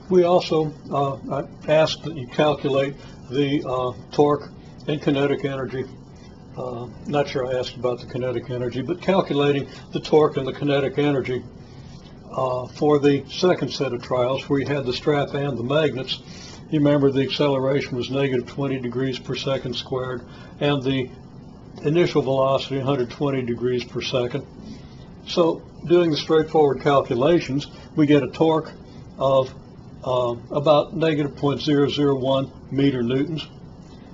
We also ask that you calculate the torque and kinetic energy. Not sure I asked about the kinetic energy, but calculating the torque and the kinetic energy for the second set of trials where you had the strap and the magnets. You remember the acceleration was negative 20 degrees per second squared, and the initial velocity 120 degrees per second. So doing the straightforward calculations, we get a torque of about negative 0.001 meter newtons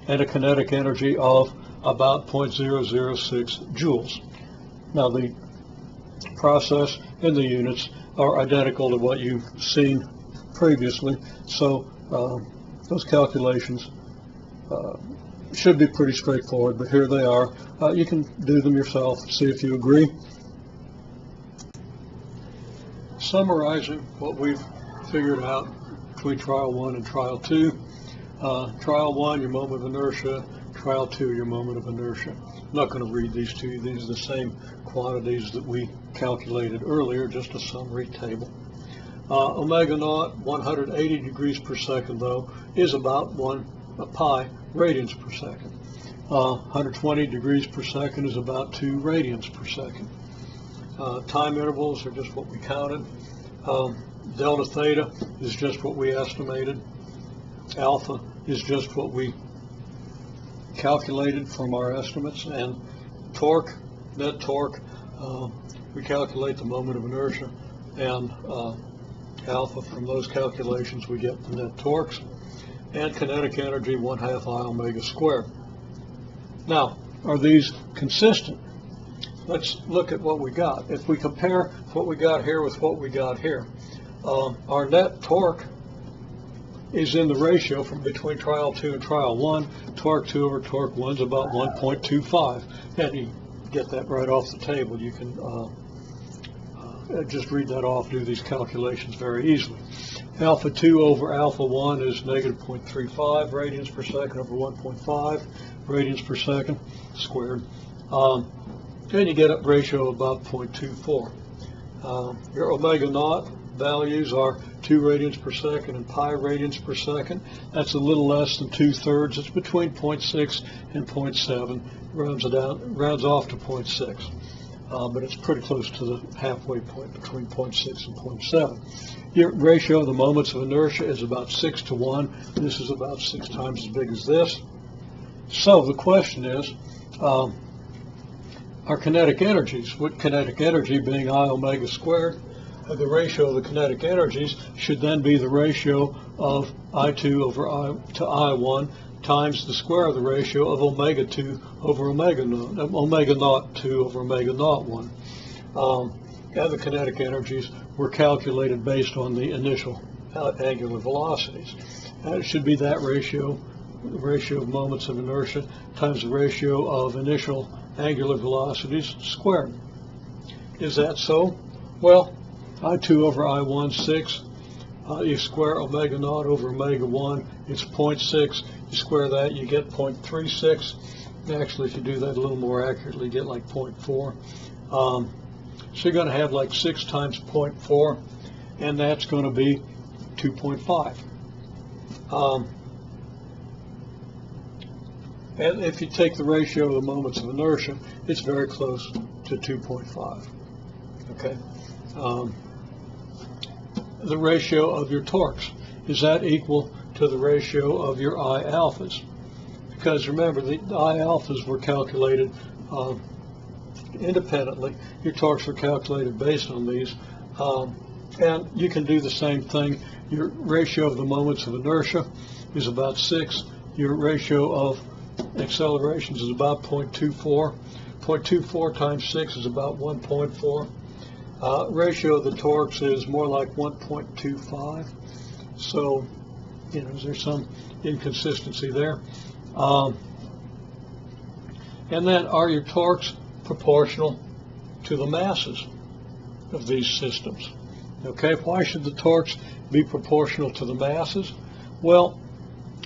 and a kinetic energy of about 0.006 joules. Now the process and the units are identical to what you've seen previously, so those calculations should be pretty straightforward, but here they are. You can do them yourself, see if you agree. Summarizing what we've figured out between trial 1 and trial 2. Trial 1, your moment of inertia. Trial 2, your moment of inertia. I'm not going to read these to you. These are the same quantities that we calculated earlier, just a summary table. Omega naught, 180 degrees per second, though, is about 1 pi radians per second. 120 degrees per second is about 2 radians per second. Time intervals are just what we counted. Delta theta is just what we estimated. Alpha is just what we calculated from our estimates. And torque, net torque, we calculate the moment of inertia, and alpha, from those calculations we get the net torques. And kinetic energy, 1/2 I omega squared. Now, are these consistent? Let's look at what we got. If we compare what we got here with what we got here, our net torque is in the ratio from between trial 2 and trial 1. Torque 2 over torque 1 is about 1.25. And you get that right off the table. You can just read that off, do these calculations very easily. Alpha 2 over alpha 1 is negative 0.35 radians per second over 1.5 radians per second squared. And you get a ratio of about 0.24. Your omega naught values are 2 radians per second and pi radians per second. That's a little less than 2/3. It's between 0.6 and 0.7. Rounds off to 0.6. But it's pretty close to the halfway point between 0.6 and 0.7. Your ratio of the moments of inertia is about 6 to 1. This is about 6 times as big as this. So the question is, our kinetic energies, with kinetic energy being I omega squared, the ratio of the kinetic energies should then be the ratio of I2 over I to I1 times the square of the ratio of omega 2 over omega naught 2 over omega naught 1. And the kinetic energies were calculated based on the initial angular velocities. And it should be that ratio, the ratio of moments of inertia times the ratio of initial angular velocities squared. Is that so? Well, I2 over I1, 6. You square omega naught over omega 1, it's 0.6. You square that, you get 0.36. Actually, if you do that a little more accurately, you get like 0.4. So you're going to have like 6 times 0.4, and that's going to be 2.5. And if you take the ratio of the moments of inertia, it's very close to 2.5. Okay. The ratio of your torques, is that equal to the ratio of your I alphas? Because remember, the I alphas were calculated independently. Your torques were calculated based on these. And you can do the same thing. Your ratio of the moments of inertia is about 6. Your ratio of accelerations is about 0.24. 0.24 times 6 is about 1.4. Ratio of the torques is more like 1.25. So, there's some inconsistency there. And then, are your torques proportional to the masses of these systems? Okay, why should the torques be proportional to the masses? Well,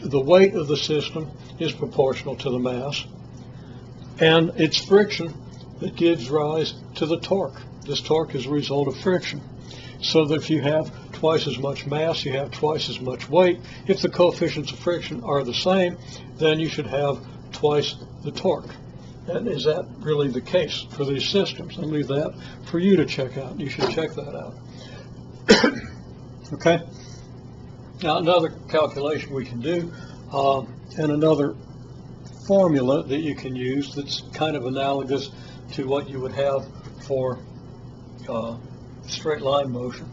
the weight of the system is proportional to the mass, and it's friction that gives rise to the torque. This torque is a result of friction. So that if you have twice as much mass, you have twice as much weight. If the coefficients of friction are the same, then you should have twice the torque. And is that really the case for these systems? I'll leave that for you to check out. You should check that out. Okay? Now, another calculation we can do, and another formula that you can use that's kind of analogous to what you would have for straight line motion.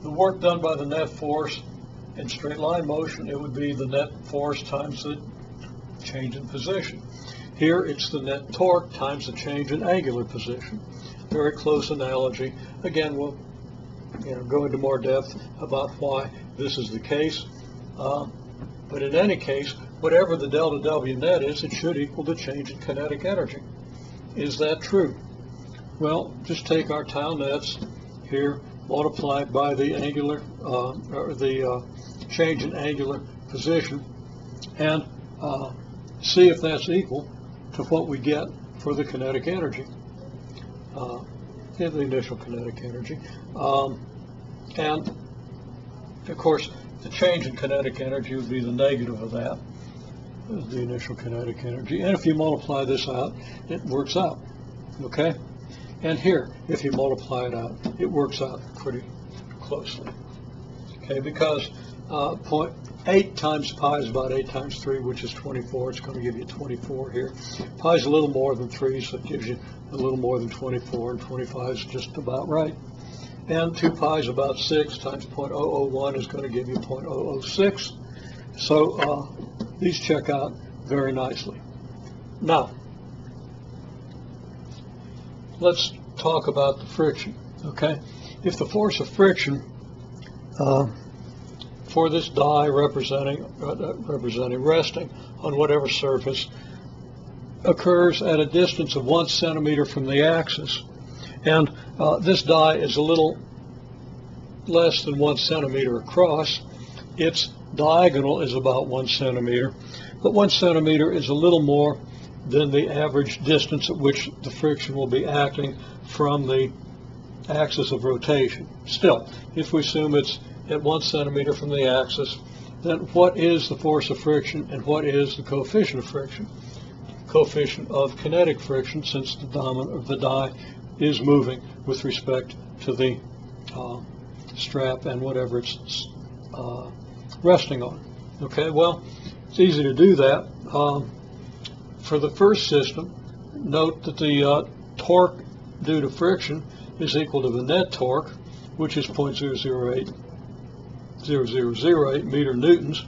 The work done by the net force in straight line motion, it would be the net force times the change in position. Here it's the net torque times the change in angular position. Very close analogy. Again, we'll go into more depth about why this is the case. But in any case, whatever the delta W net is, it should equal the change in kinetic energy. Is that true? Well, just take our tau nets here, multiplied by the angular, or the change in angular position, and see if that's equal to what we get for the kinetic energy, the initial kinetic energy. And of course, the change in kinetic energy would be the negative of that, the initial kinetic energy. And if you multiply this out, it works out. Okay? And here, if you multiply it out, it works out pretty closely. Okay, because 0.8 times pi is about 8 times 3, which is 24. It's going to give you 24 here. Pi is a little more than 3, so it gives you a little more than 24, and 25 is just about right. And 2 pi is about 6 times 0.001 is going to give you 0.006. So these check out very nicely. Now, let's talk about the friction. Okay, if the force of friction for this die representing resting on whatever surface occurs at a distance of 1 centimeter from the axis, and this die is a little less than 1 centimeter across. Its diagonal is about 1 centimeter, but 1 centimeter is a little more than the average distance at which the friction will be acting from the axis of rotation. Still, if we assume it's at 1 centimeter from the axis, then what is the force of friction and what is the coefficient of friction? Coefficient of kinetic friction, since the die is moving with respect to the strap and whatever it's resting on. Okay, well, it's easy to do that. For the first system, note that the torque due to friction is equal to the net torque, which is 0.0008 meter newtons.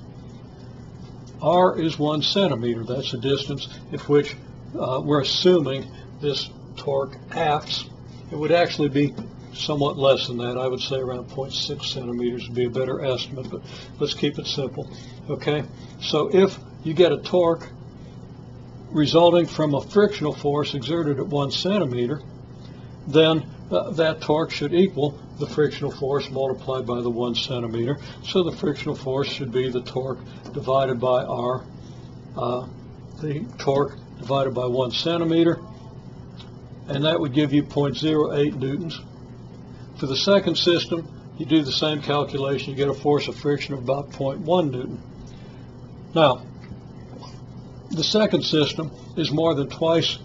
R is 1 centimeter. That's the distance at which we're assuming this torque acts. It would actually be somewhat less than that. I would say around 0.6 centimeters would be a better estimate, but let's keep it simple. Okay, so if you get a torque resulting from a frictional force exerted at 1 centimeter, then that torque should equal the frictional force multiplied by the 1 centimeter. So the frictional force should be the torque divided by R, the torque divided by 1 centimeter, and that would give you 0.08 newtons. For the second system, you do the same calculation, you get a force of friction of about 0.1 newton. Now, the second system is more than twice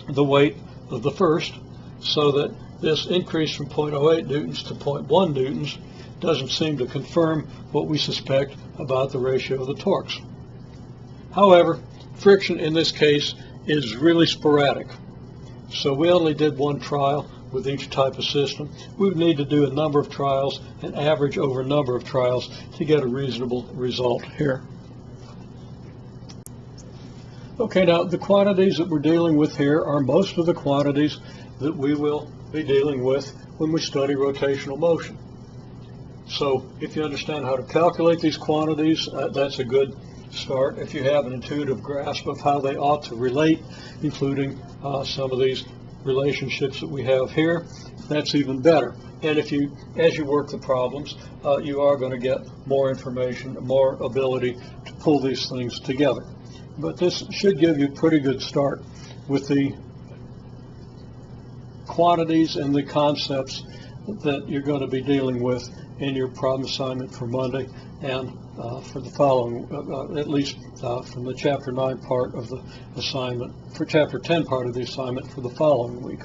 the weight of the first, so that this increase from 0.08 newtons to 0.1 newtons doesn't seem to confirm what we suspect about the ratio of the torques. However, friction in this case is really sporadic. So we only did one trial with each type of system. We would need to do a number of trials and average over a number of trials to get a reasonable result here. Okay, now the quantities that we're dealing with here are most of the quantities that we will be dealing with when we study rotational motion. So if you understand how to calculate these quantities, that's a good start. If you have an intuitive grasp of how they ought to relate, including some of these relationships that we have here, that's even better. And if you, as you work the problems, you are going to get more information, more ability to pull these things together. But this should give you a pretty good start with the quantities and the concepts that you're going to be dealing with in your problem assignment for Monday and for the following, at least from the Chapter 9 part of the assignment, for Chapter 10 part of the assignment for the following week.